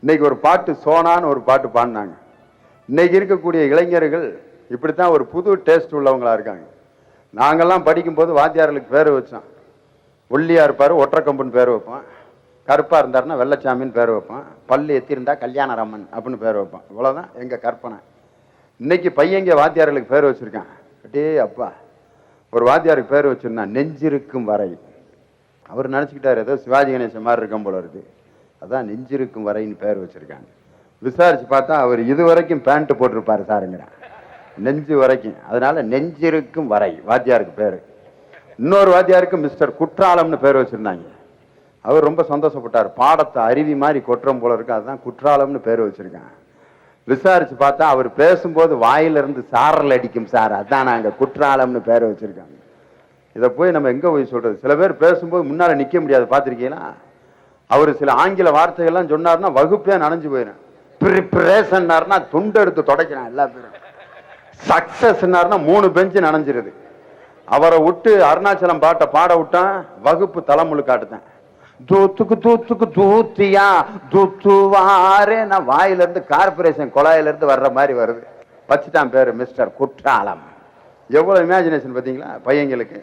இன்னைக்கு ஒரு பாட்டு சோனான்னு ஒரு பாட்டு பாடினாங்க. இன்னைக்கு இருக்கக்கூடிய இளைஞர்கள் இப்படித்தான் ஒரு புது டேஸ்ட் உள்ளவங்களா இருக்காங்க. நாங்கெல்லாம் படிக்கும்போது வாத்தியார்களுக்கு பேர் வச்சோம். ஒல்லியா இருப்பாரு ஒற்றைக்கம்புன்னு பேர் வைப்போம், கருப்பா இருந்தாருன்னா வெள்ளச்சாமின்னு பேர் வைப்போம், பல்லு எத்திருந்தா கல்யாணராமன் அப்படின்னு பேர் வைப்போம். இவ்வளவுதான் எங்க கற்பனை. இன்னைக்கு பையங்க வாத்தியார்களுக்கு பேர் வச்சிருக்கான். அடே அப்பா, ஒரு வாத்தியாருக்கு பேர் வச்சிருந்தான் நெஞ்சிருக்கும் வரை. அவர் நினைச்சுக்கிட்டாரு ஏதோ சிவாஜி கணேசன் மாதிரி இருக்கும் போல இருக்கு. அதான் நெஞ்சிருக்கும் வரைன்னு பேர் வச்சிருக்காங்க. விசாரிச்சு பார்த்தா அவர் இது வரைக்கும் பேண்ட் போட்டிருப்பாரு சாருங்கிறான், நெஞ்சு வரைக்கும். அதனால நெஞ்சிருக்கும் வரை வாத்தியாருக்கு பேரு. இன்னொரு வாத்தியாருக்கு மிஸ்டர் குற்றாலம்னு பேர் வச்சிருந்தாங்க. அவர் ரொம்ப சந்தோஷப்பட்டார், பாடத்தை அருவி மாதிரி கொட்டுறோம் போல இருக்கு, அதுதான் குற்றாலம்னு பேர் வச்சிருக்காங்க. விசாரிச்சு பார்த்தா அவர் பேசும்போது வாயிலிருந்து சாரல் அடிக்கும் சார், அதான் நாங்க குற்றாலம்னு பேர் வச்சிருக்காங்க. இதை போய் நம்ம எங்க போய் சொல்றது? சில பேர் பேசும்போது முன்னால நிக்க முடியாது, பார்த்திருக்கீங்களா? அவர் சில ஆங்கில வார்த்தைகள்லாம் சொன்னார்னா வகுப்பே நனைஞ்சு போயிடும். ப்ரிப்பரேஷன்னார்னா துண்டு எடுத்து தொடக்கிறான் எல்லா பேரும். சக்சஸ்னார்னா 3 பெஞ்சு நனைஞ்சிருது. அவரை விட்டு அருணாச்சலம் பாட்டை பாட விட்டான், வகுப்பு தலைமுழு காட்டுதான். தூத்துக்கு தூத்துக்கு தூத்தியா தூத்துவாரே, நான் வாயில இருந்து கார்பரேஷன் குழாயில இருந்து வர்ற மாதிரி வருது. வச்சுட்டான் பேரு மிஸ்டர் குற்றாலம். எவ்வளவு இமேஜினேஷன் பாத்தீங்களா பையங்களுக்கு?